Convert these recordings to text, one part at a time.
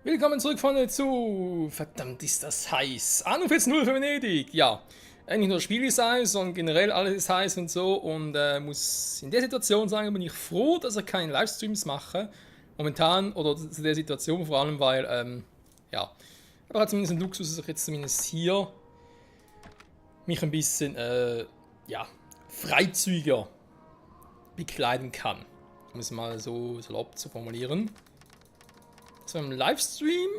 Willkommen zurück, Freunde, zu... Verdammt, ist das heiß. Anruf jetzt 0 für Venedig. Ja, nicht nur das Spiel ist heiß, sondern generell alles ist heiß und so. Und muss in der Situation sagen, bin ich froh, dass ich keine Livestreams mache. Momentan, oder zu der Situation vor allem, weil, ja. Aber hat zumindest einen Luxus, dass ich jetzt zumindest hier mich ein bisschen, ja, freizügiger bekleiden kann. Um es mal so salopp zu formulieren. So im Livestream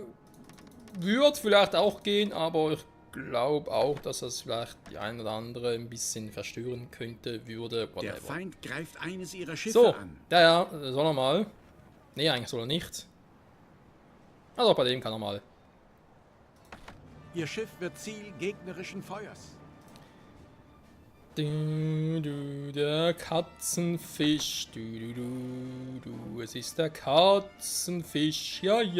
wird vielleicht auch gehen, aber ich glaube auch, dass das vielleicht die ein oder andere ein bisschen verstören könnte, würde, whatever. Der Feind greift eines ihrer Schiffe So, an. ja, soll er mal. Ne, eigentlich soll er nicht. Also bei dem kann er mal. Ihr Schiff wird Ziel gegnerischen Feuers. Der Katzenfisch. Es ist der Katzenfisch. Ja. Ich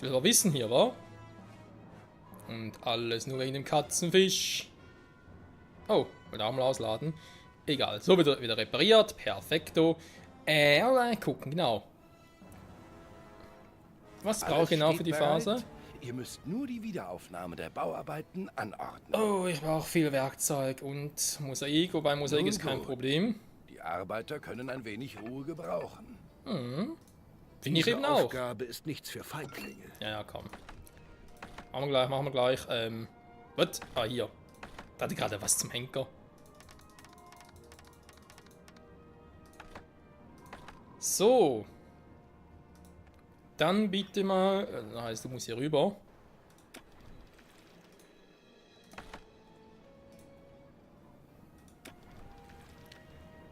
will aber wissen hier, wa? Und alles nur wegen dem Katzenfisch. Oh, will auch mal ausladen. Egal, so wieder repariert. Perfekto. Aber gucken, genau. Was brauche ich genau für die Phase? Ihr müsst nur die Wiederaufnahme der Bauarbeiten anordnen. Oh, ich brauche viel Werkzeug und Mosaik, wobei Mosaik ist kein Problem. Die Arbeiter können ein wenig Ruhe gebrauchen. Finde ich Diese eben auch. Aufgabe ist nichts für Feiglinge. Ja, komm. Machen wir gleich. Was? Ah, hier. Da hatte gerade was zum Henker. So. Dann bitte mal. Das heißt, du musst hier rüber.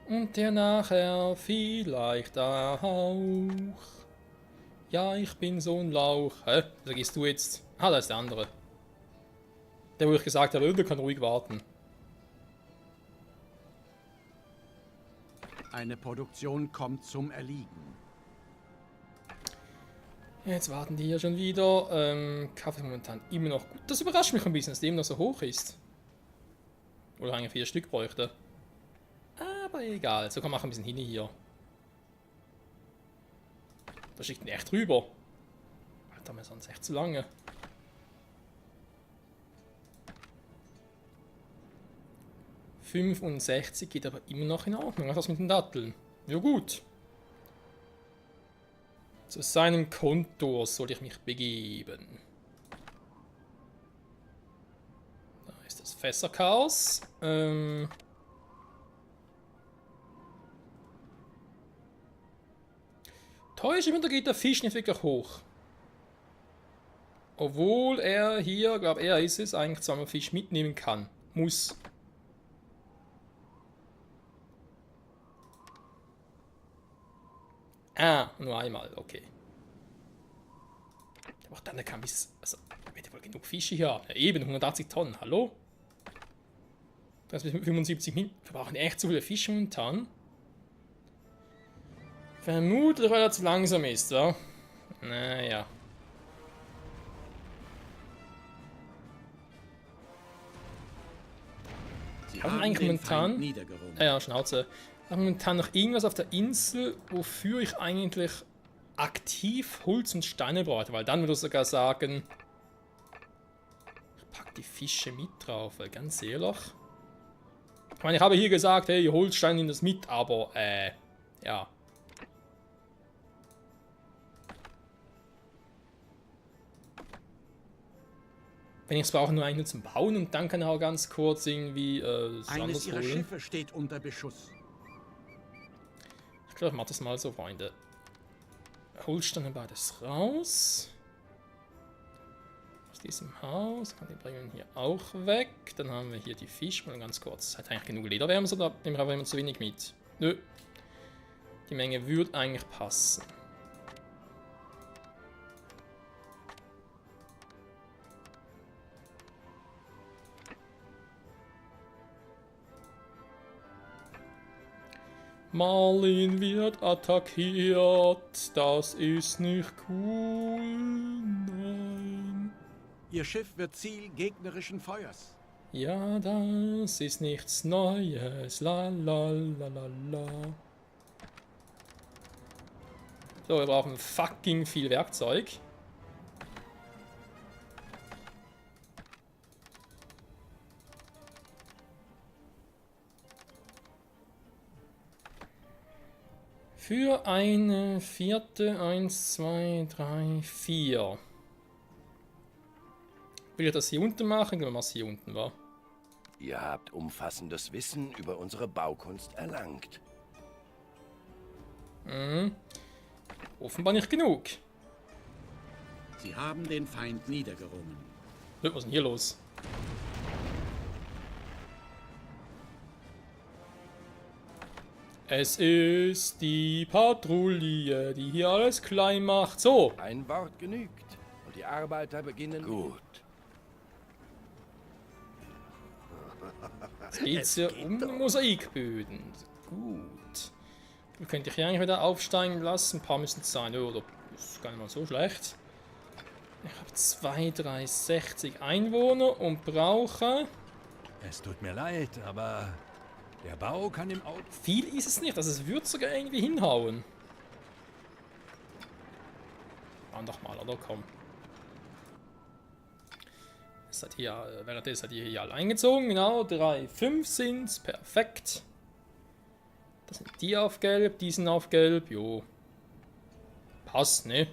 Und der nachher vielleicht auch. Ja, ich bin so ein Lauch. Hä? Da gehst du jetzt. Ah, da ist der andere. Der, wo ich gesagt habe, der kann ruhig warten. Eine Produktion kommt zum Erliegen. Jetzt warten die hier schon wieder. Kaffee momentan immer noch gut. Das überrascht mich ein bisschen, dass der immer noch so hoch ist. Oder eigentlich 4 Stück bräuchte. Aber egal. So kann man auch ein bisschen hin hier. Da schickt ihn echt rüber. Alter, mir sonst echt zu lange. ...65 geht aber immer noch in Ordnung. Was mit den Datteln? Ja gut. Zu seinem Konto soll ich mich begeben. Da ist das Fässerchaos. Täusche mich, da geht der Fisch nicht wirklich hoch. Obwohl er hier, glaube er ist es, eigentlich zweimal Fisch mitnehmen kann. Muss. Ah, nur einmal, okay. Aber dann kann bis. Also, wird ja wohl genug Fische hier haben. Ja, eben, 180 Tonnen, hallo? Das bis 75 Minuten. Wir brauchen echt so viele Fische momentan. Vermutlich, weil er zu langsam ist, wa? Naja. Sie Haben haben eigentlich den momentan. Feind niedergerungen. Ja, Schnauze. Haben momentan noch irgendwas auf der Insel, wofür ich eigentlich aktiv Holz und Steine brauche. Weil dann würde ich sogar sagen. Ich pack die Fische mit drauf, weil ganz ehrlich. Ich meine, ich habe hier gesagt, hey, Holz, Steine, nimm das mit, aber, ja. Wenn ich es brauche, nur eigentlich nur zum Bauen und dann kann ich auch ganz kurz irgendwie das Eines anders ihrer holen. Schiffe steht unter Beschuss. Ich glaube, ich mache das mal so, Freunde. Holstein beides raus. Aus diesem Haus. Kann die bringen hier auch weg. Dann haben wir hier die Fische. Mal ganz kurz. Hat eigentlich genug Lederwärme, oder nehmen wir aber immer zu wenig mit? Nö. Die Menge würde eigentlich passen. Marlin wird attackiert. Das ist nicht cool. Nein. Ihr Schiff wird Ziel gegnerischen Feuers. Ja, das ist nichts Neues. La la la la la. So, wir brauchen fucking viel Werkzeug. Für eine vierte, 1, 2, 3, 4. Will ich das hier unten machen? Gehen wir mal hier unten, wa? Ihr habt umfassendes Wissen über unsere Baukunst erlangt. Mhm. Offenbar nicht genug. Sie haben den Feind niedergerungen. Was ist denn hier los? Es ist die Patrouille, die hier alles klein macht. So. Ein Wort genügt. Und die Arbeiter beginnen... Gut. Jetzt geht's ja um Mosaikböden. Gut. Wir könnten hier eigentlich wieder aufsteigen lassen. Ein paar müssen es sein, oder? Das ist gar nicht mal so schlecht. Ich habe 2, 3, 60 Einwohner und brauche... Es tut mir leid, aber der Bau kann im Auto... Viel ist es nicht, also es wird sogar irgendwie hinhauen. Mach doch mal, oder? Komm. Seid ihr, während seid ihr hier alle eingezogen, genau. 3, 5 sind's, perfekt. Das sind die auf gelb, die sind auf gelb, jo. Passt, ne?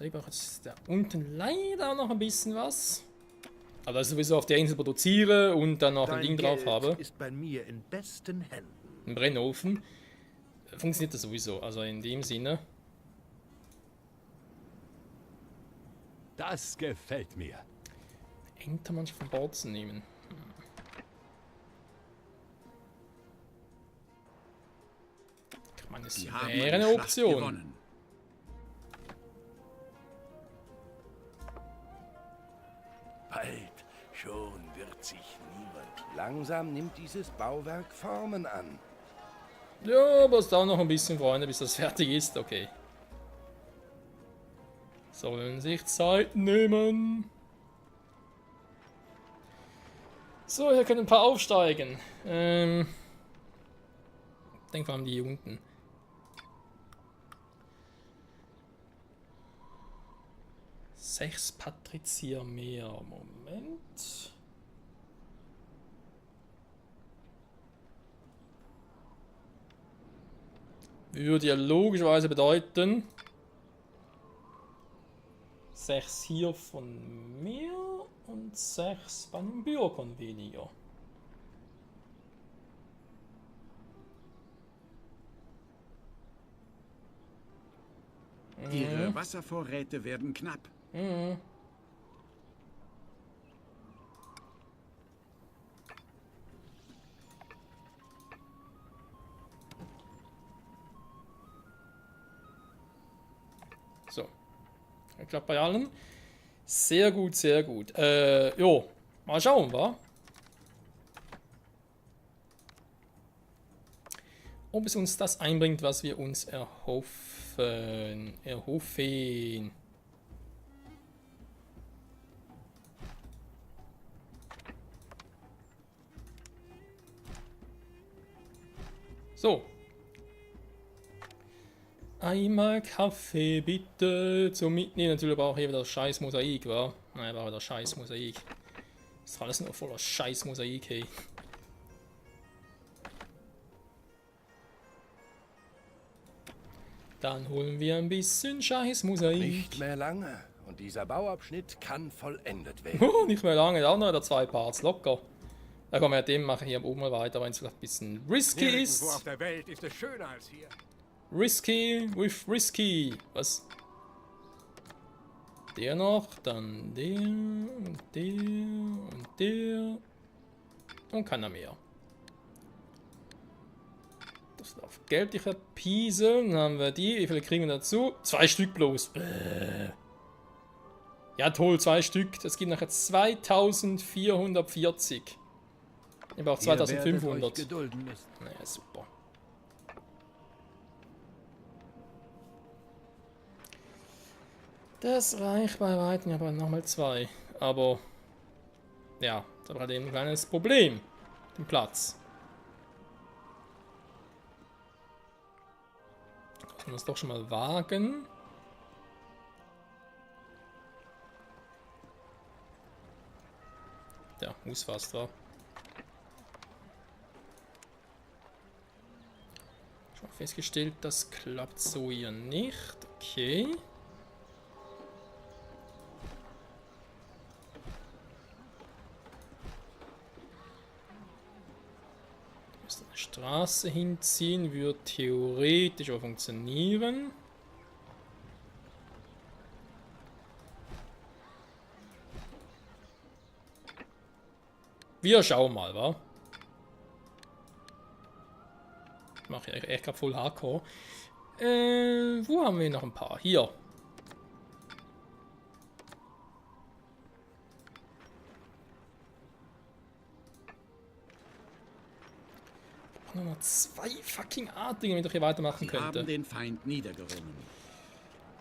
Ich brauche jetzt da unten leider noch ein bisschen was. Aber das ist sowieso auf der Insel produziere und dann noch ein Ding drauf habe. Ist bei mir in besten Händen. Ein Brennofen. Funktioniert das sowieso, also in dem Sinne. Das gefällt mir. Entermannschaft von Bord zu nehmen. Ich meine, es Sie haben wäre eine Schlacht Option. gewonnen. Bald schon wird sich niemand... Langsam nimmt dieses Bauwerk Formen an. Ja, aber es dauert noch ein bisschen, Freunde, bis das fertig ist. Okay. Sollen sich Zeit nehmen. So, hier können ein paar aufsteigen. Denk vor allem die hier unten. Sechs Patrizier mehr. Moment. Würde ja logischerweise bedeuten, 6 hier von mir und 6 bei den Bürgern weniger. Ihre Wasservorräte werden knapp. So. Klappt bei allen. Sehr gut, sehr gut. Jo. Mal schauen, wa? Ob es uns das einbringt, was wir uns erhoffen. So. Einmal Kaffee bitte zum Mitnehmen. Natürlich brauche ich wieder das scheiß Mosaik, wa? Nein, ich brauche das scheiß Mosaik. Das ist alles nur voller scheiß Mosaik, hey. Dann holen wir ein bisschen scheiß Mosaik. Nicht mehr lange. Und dieser Bauabschnitt kann vollendet werden. Oh, nicht mehr lange, auch noch 2 Parts, locker. Da kann man ja dem machen hier oben mal weiter, wenn es vielleicht ein bisschen risky ist. Nirgendwo auf der Welt ist es schöner als hier. Risky with risky. Was? Der noch, dann der und der und der. Und keiner mehr. Das darf gelbliche Pieseln. Dann haben wir die. Wie viele kriegen wir dazu? 2 Stück bloß. Ja toll, 2 Stück. Das gibt nachher 2440. Ich brauche 2500. Gedulden müssen. Naja, super. Das reicht bei weitem, aber nochmal 2. Aber ja, da war halt eben ein kleines Problem. Den Platz. Lassen wir es doch schon mal wagen. Ja, muss fast drauf. Schon festgestellt, das klappt so hier nicht. Okay. Da müsste eine Straße hinziehen, würde theoretisch auch funktionieren. Wir schauen mal, wa? Mache ich echt gerade voll Hardcore. Wo haben wir noch ein paar? Hier. Nochmal 2 fucking Artige, damit ich hier weitermachen Sie könnte. haben den Feind niedergerungen.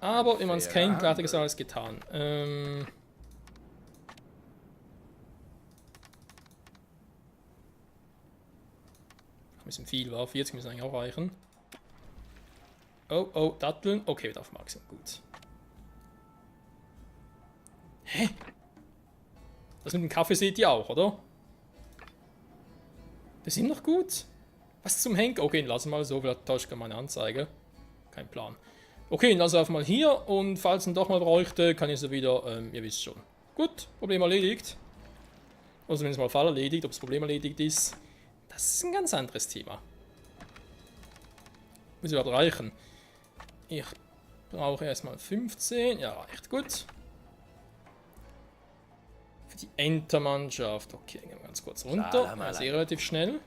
Aber wie man es kennt, gleich ist alles getan. Ein bisschen viel war, 40 müssen eigentlich auch reichen. Oh, oh, Datteln. Okay, wieder auf Maximum, gut. Hä? Das mit dem Kaffee seht ihr auch, oder? Das sind noch gut. Was zum Henker? Okay, lassen wir mal so, vielleicht tauscht meine Anzeige. Kein Plan. Okay, dann lassen wir einfach mal hier und falls ihn doch mal bräuchte, kann ich so wieder, ihr wisst schon. Gut, Problem erledigt. Oder zumindest mal Fall erledigt, ob das Problem erledigt ist. Das ist ein ganz anderes Thema. Muss überhaupt reichen. Ich brauche erstmal 15. Ja, reicht gut. Für die Entermannschaft. Okay, gehen wir ganz kurz runter. Ja, sehr relativ schnell.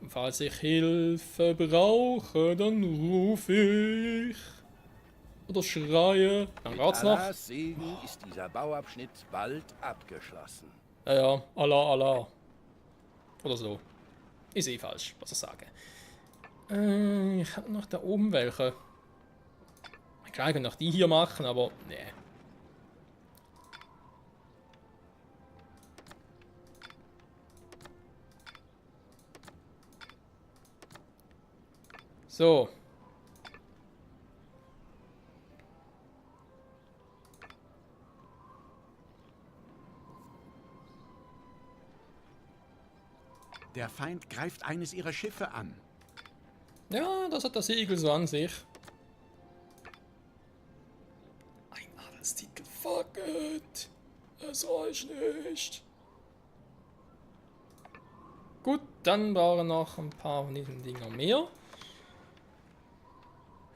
Und falls ich Hilfe brauche, dann rufe ich. Oder schreie. Dann geht's noch. Allahs Segen ist dieser Bauabschnitt bald abgeschlossen. Ja, ja, Allah, Allah. Oder so. Ist eh falsch, was ich sage. Ich habe noch da oben welche. Klar, ich kann noch die hier machen, aber nee. So. Der Feind greift eines ihrer Schiffe an. Ja, das hat das Segel so an sich. Ein Adelstitel. Fuck it. Es reicht nicht. Gut, dann brauchen wir noch ein paar von diesen Dingern mehr.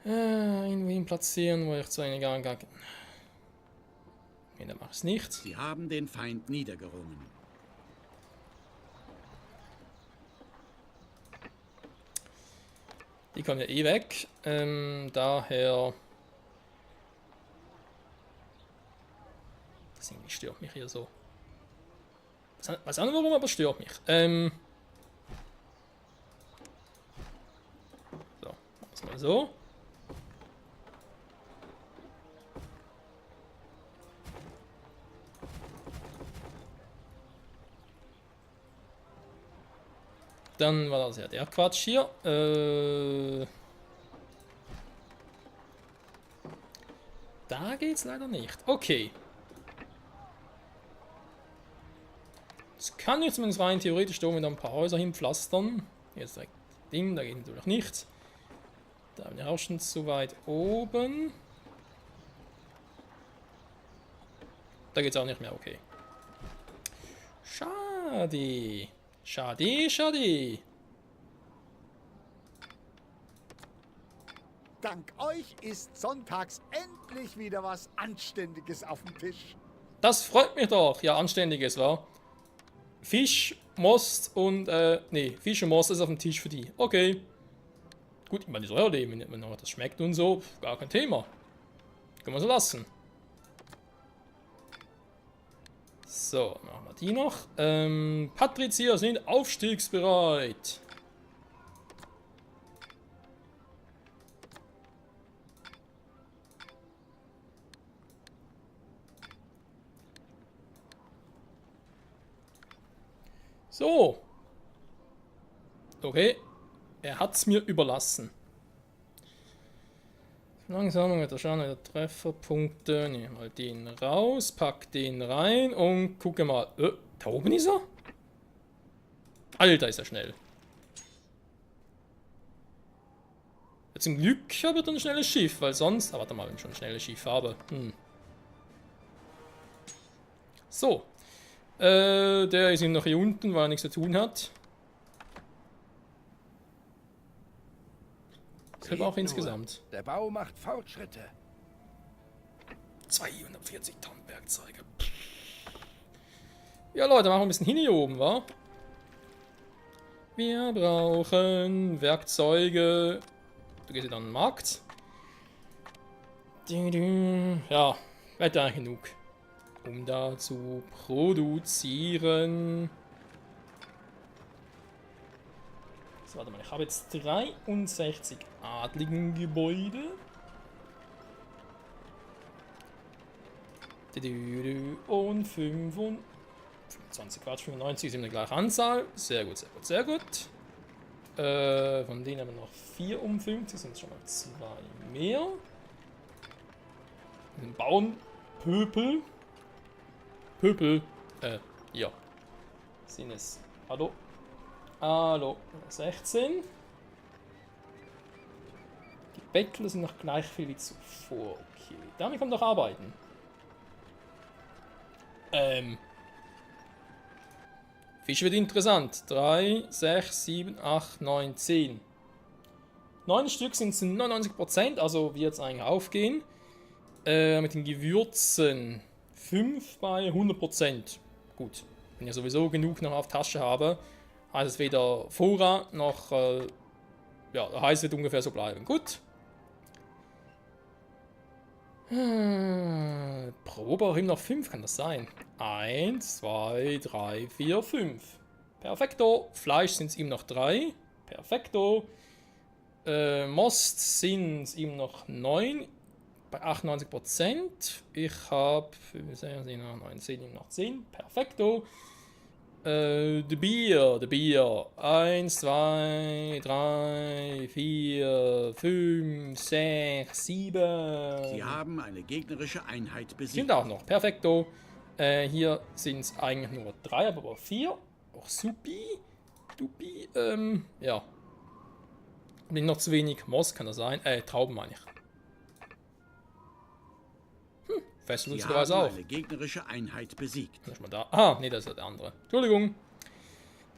Irgendwen platzieren, wo ich zu einer gar nicht. Nee, dann mach ich es nicht. Sie haben den Feind niedergerungen. Die kommen ja eh weg. Daher. Das irgendwie stört mich hier so. Weiß auch nicht warum, aber stört mich. So, machen wir es mal so. Dann war das ja der Quatsch hier. Da geht's leider nicht. Okay. Das kann ich zumindest rein theoretisch da mit ein paar Häuser hinpflastern. Jetzt direkt Ding, da geht natürlich nichts. Da bin ich auch schon zu weit oben. Da geht's auch nicht mehr, okay. Schade. Schade, schade. Dank euch ist sonntags endlich wieder was Anständiges auf dem Tisch. Das freut mich doch. Ja, Anständiges, war. Fisch, Most und, nee, Fisch und Most ist auf dem Tisch für die. Okay. Gut, ich meine, das ist euer Leben. Wenn euch das schmeckt und so, gar kein Thema. Können wir so lassen. So, machen wir die noch. Patrizier sind aufstiegsbereit. So. Okay. Er hat's mir überlassen. Langsam wird er schauen, wieder Trefferpunkte. Nehmen mal den raus, pack den rein und gucke mal. Da oben ist er? Alter, ist er schnell. Zum Glück habe ich ein schnelles Schiff, weil sonst... warte mal, wenn ich schon ein schnelles Schiff habe. So. Der ist ihm noch hier unten, weil er nichts zu tun hat. Ich habe auch insgesamt. Der Bau macht Fortschritte. 240 Tonnen Werkzeuge. Ja, Leute, machen wir ein bisschen hin hier oben, wa? Wir brauchen Werkzeuge. Du gehst wieder an den Markt. Ja, weiter genug. Um da zu produzieren. So, warte mal, ich habe jetzt 63 adligen Gebäude. Und 25, Quatsch, 95 sind eine gleiche Anzahl. Sehr gut, sehr gut, sehr gut. Von denen haben wir noch 54, sind schon mal 2 mehr. Einen Bauernpöpel. Ja. Sind es. Hallo? Hallo. 16. Die Bettler sind noch gleich viel wie zuvor. Okay. Damit kann man doch arbeiten. Fisch wird interessant. 3, 6, 7, 8, 9, 10. 9 Stück sind zu 99%, also wird es eigentlich aufgehen. Mit den Gewürzen 5 bei 100%. Gut, wenn ich sowieso genug noch auf Tasche habe, heißt es weder Vorrat noch, ja, heißt es wird ungefähr so bleiben. Gut. Probe auch immer noch 5, kann das sein? 1, 2, 3, 4, 5. Perfekto. Fleisch sind es ihm noch 3. Perfekto. Most sind es ihm noch 9. Bei 98%. Ich habe 19 ihm noch 10. Perfekto. De Bier. 1, 2, 3, 4, 5, 6, 7. Sie haben eine gegnerische Einheit besiegt. Sind auch noch. Perfekto. Hier sind es eigentlich nur 3, aber 4. Auch supi. Dupi. Ja. Bin noch zu wenig Moss, kann das sein? Trauben meine ich. Fest Sie lustigerweise haben auch. eine gegnerische Einheit besiegt. Mal da. Ah, nee, das ist der andere. Entschuldigung.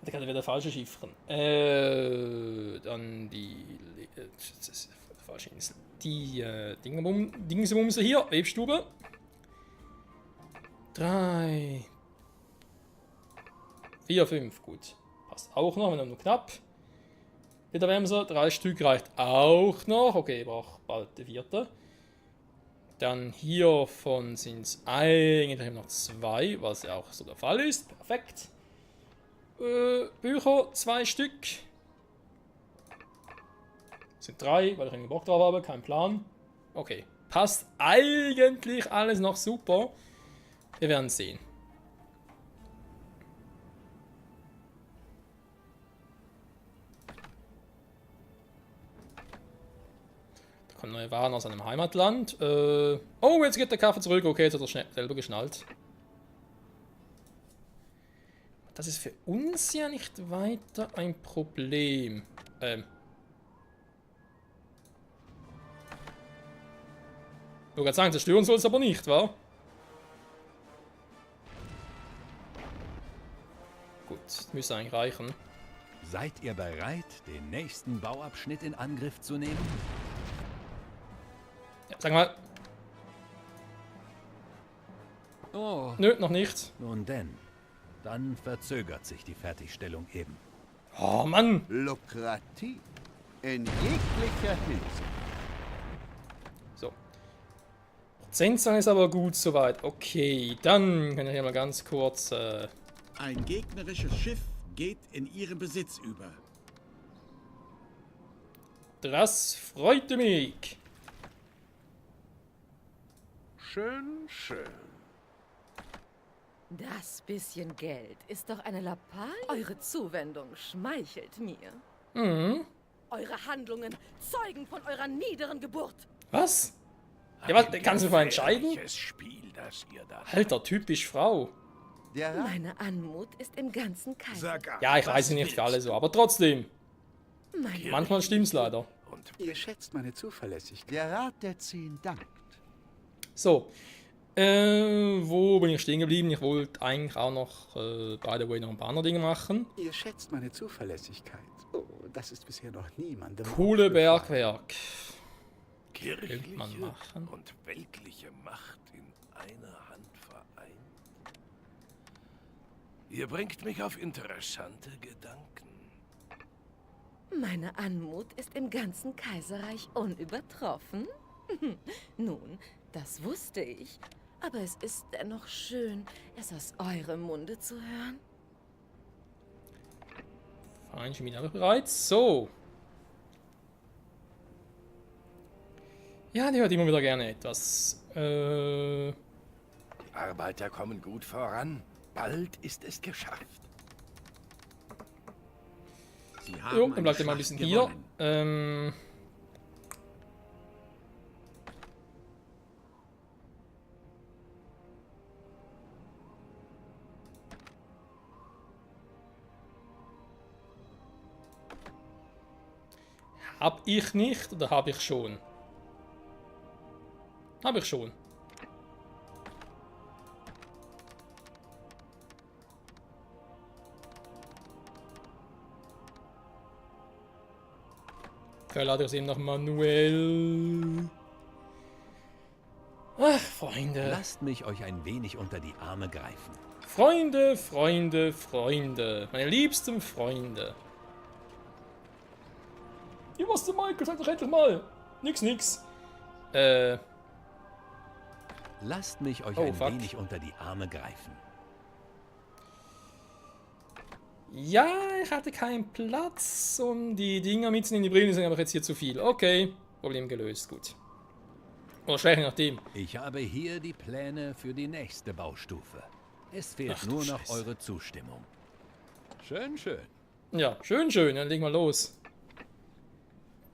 Da kann wieder falsche Chiffren. Dann die. Das ist falsche Insel. Die Dingsbumse hier. Webstube. 3, 4, 5. Gut. Passt auch noch, wenn nur knapp. Wieder Wemser. 3 Stück reicht auch noch. Okay, ich brauche bald die 4. Dann hiervon sind es eigentlich noch 2, was ja auch so der Fall ist. Perfekt. Bücher, 2 Stück. Sind 3, weil ich einen Bock drauf habe, kein Plan. Okay, passt eigentlich alles noch super. Wir werden sehen. Kommen neue Waren aus einem Heimatland. Oh, jetzt geht der Kaffee zurück. Okay, jetzt hat er selber geschnallt. Das ist für uns ja nicht weiter ein Problem. Ich wollte gerade sagen, zerstören soll es aber nicht, wa? Gut, das müsste eigentlich reichen. Seid ihr bereit, den nächsten Bauabschnitt in Angriff zu nehmen? Ja, sag mal. Oh, Nö, noch nicht. nun denn. Dann verzögert sich die Fertigstellung eben. Oh, Mann. Lukrativ. In jeglicher Hinsicht. So. Prozentzahl ist aber gut soweit. Okay, dann können wir hier mal ganz kurz... Ein gegnerisches Schiff geht in ihren Besitz über. Das freut mich. Schön, schön. Das bisschen Geld ist doch eine Lappalie. Eure Zuwendung schmeichelt mir. Mhm. Eure Handlungen zeugen von eurer niederen Geburt. Was? Ja, was? Kannst du mal entscheiden? Welches Spiel, das ihr da... Alter, typisch Frau. Der Rat Meine Anmut ist im ganzen Kaiser. Sag an, Ja, ich was weiß nicht willst für alle so, aber trotzdem. Meine Manchmal stimmt's leider. Und Ihr schätzt meine Zuverlässigkeit. Der Rat der 10 dankt. So. Wo bin ich stehen geblieben? Ich wollte eigentlich auch noch, by the way, noch ein paar andere Dinge machen. Ihr schätzt meine Zuverlässigkeit. Oh, das ist bisher noch niemandem Coole aufgefallen. Bergwerk. kirchliche man machen. und weltliche Macht in einer Hand vereint. Ihr bringt mich auf interessante Gedanken. Meine Anmut ist im ganzen Kaiserreich unübertroffen. Nun, das wusste ich. Aber es ist dennoch schön, es aus eurem Munde zu hören. Fein, schon wieder bereit. So. Ja, die hört immer wieder gerne etwas. Die Arbeiter kommen gut voran. Bald ist es geschafft. Sie haben Jo, eine dann bleibt ihr mal ein Schlacht bisschen hier. gewonnen. Hab ich nicht oder habe ich schon? Habe ich schon. Verlade ich eben noch manuell. Ach, Freunde. Lasst mich euch ein wenig unter die Arme greifen. Freunde, Freunde, Freunde. Meine liebsten Freunde. Ihr was der Michael, sag doch endlich mal. Nix. Lasst mich euch Oh, ein fuck. wenig unter die Arme greifen. Ja, ich hatte keinen Platz, um die Dinger mitzunehmen. Die Brillen sind aber jetzt hier zu viel. Okay, Problem gelöst, gut. Oder schlecht nachdem. Ich habe hier die Pläne für die nächste Baustufe. Es fehlt Ach du nur noch Scheiße. eure Zustimmung. Schön, schön. Ja, schön, dann leg mal los.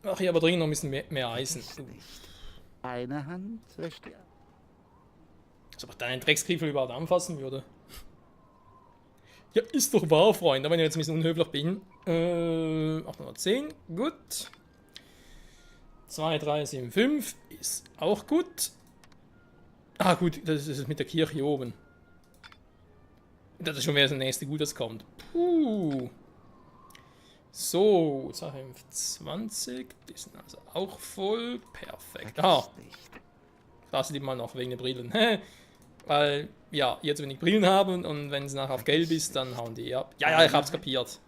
Ach, hier aber dringend noch ein bisschen mehr Eisen. Eine Hand wäscht die andere. Als ob ich deinen Dreckskriegel überhaupt anfassen würde. Ja, ist doch wahr, Freund, aber wenn ich jetzt ein bisschen unhöflich bin. 810, gut. 2, 3, 7, 5 ist auch gut. Ah, gut, das ist mit der Kirche hier oben. Das ist schon wieder das nächste Gut, das kommt. Puh. So, 20, die sind also auch voll. Perfekt. Ah, lasse die mal noch wegen der Brillen. Weil, ja, jetzt wenn ich Brillen habe und wenn es nachher auf gelb ist, dann hauen die ab. Ja, ich hab's kapiert.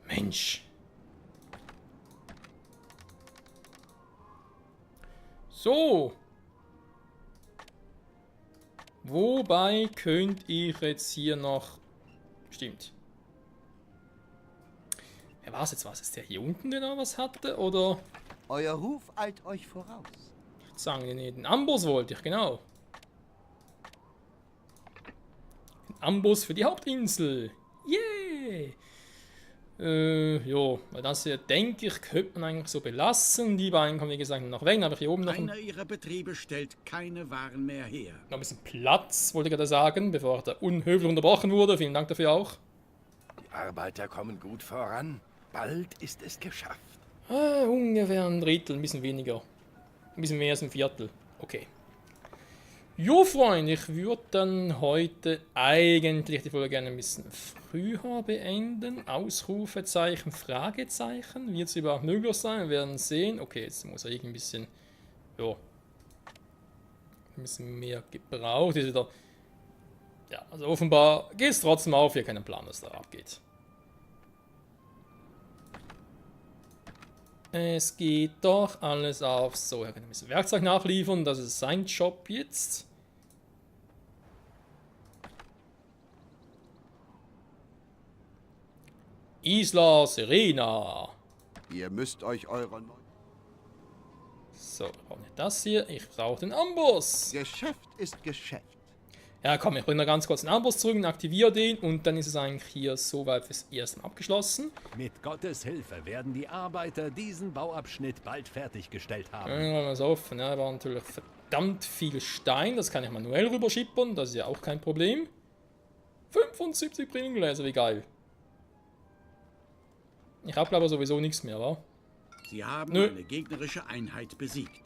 Mensch. So. Wobei könnte ich jetzt hier noch... Stimmt. Wer war es jetzt? Was ist der hier unten, der da was hatte? Oder... Euer Ruf eilt euch voraus. Sagen wir nicht. Den Amboss wollte ich, genau. Den Amboss für die Hauptinsel. Yay! Jo, weil das hier, denke ich, könnte man eigentlich so belassen. Die beiden kommen, wie gesagt, noch weg. Dann habe ich hier oben noch Einer ihrer Betriebe stellt keine Waren mehr her. noch ein bisschen Platz, wollte ich gerade sagen, bevor der unhöflich unterbrochen wurde. Vielen Dank dafür auch. Die Arbeiter kommen gut voran. Bald ist es geschafft. Ungefähr ein Drittel, ein bisschen weniger. Ein bisschen mehr als ein Viertel. Okay. Jo, Freunde, ich würde dann heute eigentlich die Folge gerne ein bisschen früher beenden. Ausrufezeichen, Fragezeichen. Wird es überhaupt möglich sein? Wir werden sehen. Okay, jetzt muss er irgendwie ein bisschen... Ja. Ein bisschen mehr gebraucht. Ist wieder... Ja, also offenbar geht es trotzdem auf. Wir haben keinen Plan, was da abgeht. Es geht doch alles auf. So, er kann ein bisschen Werkzeug nachliefern. Das ist sein Job jetzt. Isla Serena. Ihr müsst euch eurer So, ich brauche nicht das hier. Ich brauche den Amboss. Geschäft ist Geschäft. Ja, komm, ich bringe noch ganz kurz den Amboss zurück und aktiviere den und dann ist es eigentlich hier soweit fürs Erste Mal abgeschlossen. Mit Gottes Hilfe werden die Arbeiter diesen Bauabschnitt bald fertiggestellt haben. Ja, mal so offen, ja, da war natürlich verdammt viel Stein, das kann ich manuell rüberschippern, das ist ja auch kein Problem. 75 Brillengläser, wie geil. Ich habe aber sowieso nichts mehr, wa? Sie haben Nö. eine gegnerische Einheit besiegt.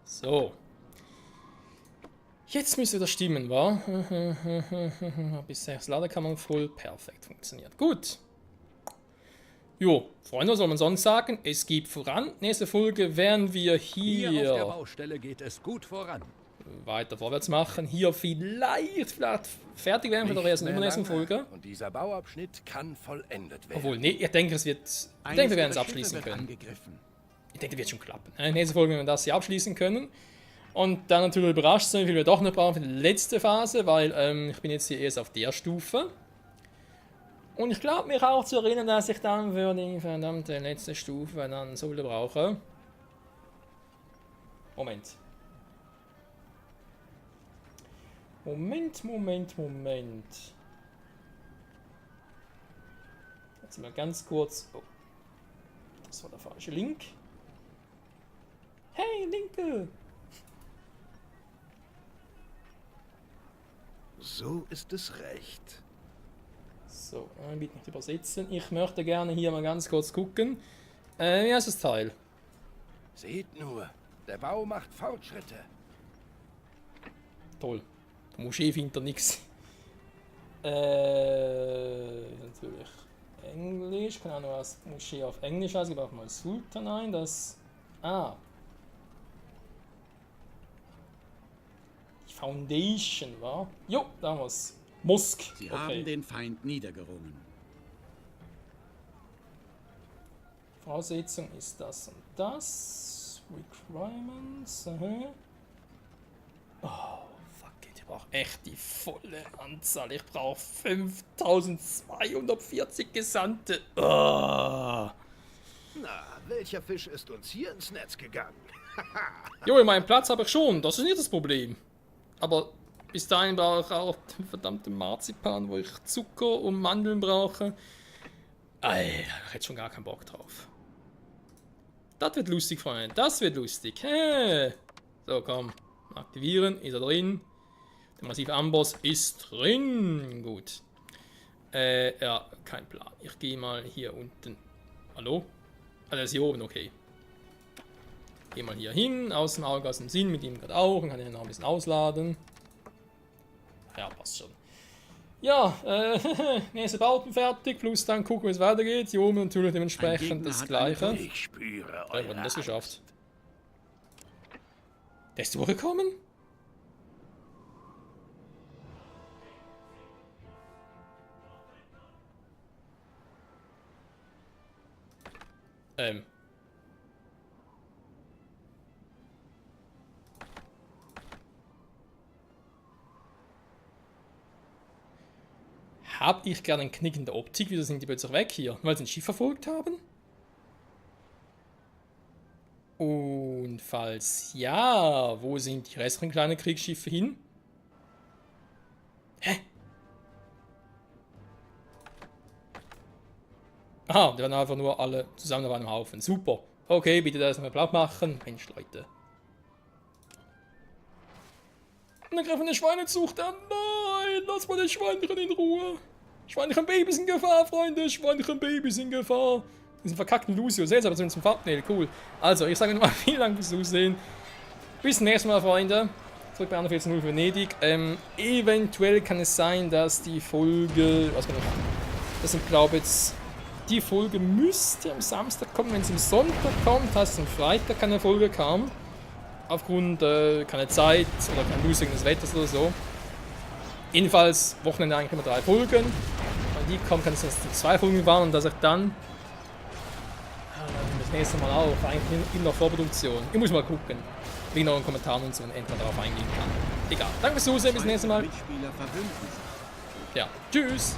So. Jetzt müsste das stimmen, wa? Bis 6 Ladekammern voll. Perfekt, funktioniert. Gut. Jo, Freunde, was soll man sonst sagen? Es geht voran. Nächste Folge werden wir Hier auf der hier Baustelle geht es gut voran. weiter vorwärts machen. Hier vielleicht fertig werden wir doch erst in der nächsten Folge. Und dieser Bauabschnitt kann vollendet werden. Obwohl, nee, ich denke, wir werden es abschließen können. Angegriffen. Ich denke, das wird schon klappen. In der nächsten Folge werden wir das hier abschließen können. Und dann natürlich überrascht sein, wie viel wir doch noch brauchen für die letzte Phase, weil ich bin jetzt hier erst auf der Stufe. Und ich glaube mich auch zu erinnern, dass ich dann für die verdammte letzte Stufe dann Sohle brauche. Moment. Moment. Jetzt mal ganz kurz. Oh, das war der falsche Link. Hey, Linke! So ist es recht. So, bitte nicht übersetzen. Ich möchte gerne hier mal ganz kurz gucken. Wie heißt das Teil? Seht nur, der Bau macht Fortschritte. Toll. Der Moschee findet da nichts. Natürlich Englisch. Keine Ahnung, was Moschee auf Englisch heißt. Ich gebe auch mal Sultan ein. Das. Ah. Die Foundation, wa? Jo, da haben wir's. Mosk. Sie haben den Feind niedergerungen. Voraussetzung ist das und das. Requirements. Aha. Oh, fuck it. Ich brauche echt die volle Anzahl. Ich brauche 5240 Gesandte. Oh. Na, welcher Fisch ist uns hier ins Netz gegangen? Jo, meinen Platz habe ich schon. Das ist nicht das Problem. Aber bis dahin brauche ich auch den verdammten Marzipan, wo ich Zucker und Mandeln brauche. Alter, ich hätte schon gar keinen Bock drauf. Das wird lustig, Freunde. Das wird lustig. Hey. So, komm. Aktivieren. Ist er drin. Der massive Amboss ist drin. Gut. Ja, kein Plan. Ich gehe mal hier unten. Hallo? Ah, der ist hier oben, okay. Geh mal hier hin. Aus dem Auge, aus dem Sinn. Mit ihm gerade auch. Dann kann ich noch ein bisschen ausladen. Ja, passt schon. Ja, nächste Bauten fertig, plus dann gucken, wie es weitergeht. Hier oben natürlich dementsprechend das Gleiche. Ich spüre Wir eure haben das Angst. geschafft. Der ist durchgekommen? Habe ich gerade einen Knick in der Optik? Wieso sind die plötzlich weg hier? Weil sie ein Schiff verfolgt haben? Und falls ja, wo sind die restlichen kleinen Kriegsschiffe hin? Hä? Aha, die waren einfach nur alle zusammen auf einem Haufen. Super. Okay, bitte das mal platt machen. Mensch, Leute. Und dann greifen eine Schweinezucht an. Nein, lass mal das Schweinchen in Ruhe. Schweinchenbabys in Gefahr, Freunde. Schweinchenbabys in Gefahr. Diesen verkackten Lucio. Seht aber zumindest zum Thumbnail. Cool. Also, ich sage nochmal vielen Dank fürs Zusehen. Bis zum nächsten Mal, Freunde. Zurück bei 41.0 Venedig. Eventuell kann es sein, dass die Folge... Was kann ich machen? Das sind, glaube ich, jetzt... Die Folge müsste am Samstag kommen. Wenn es am Sonntag kommt, heißt es am Freitag keine Folge kam. Aufgrund keine Zeit oder kein Losing des Wetters oder so. Jedenfalls Wochenende eigentlich immer 3 Folgen. Wenn die kommen, kann es jetzt 2 Folgen waren und dass ich dann das nächste Mal auf. Eigentlich immer noch Vorproduktion. Ich muss mal gucken, wie ich noch in Kommentaren und so endlich darauf eingehen kann. Egal. Danke fürs Zusehen, bis zum nächsten Mal. Mitspieler verbünden sich. Ja, tschüss.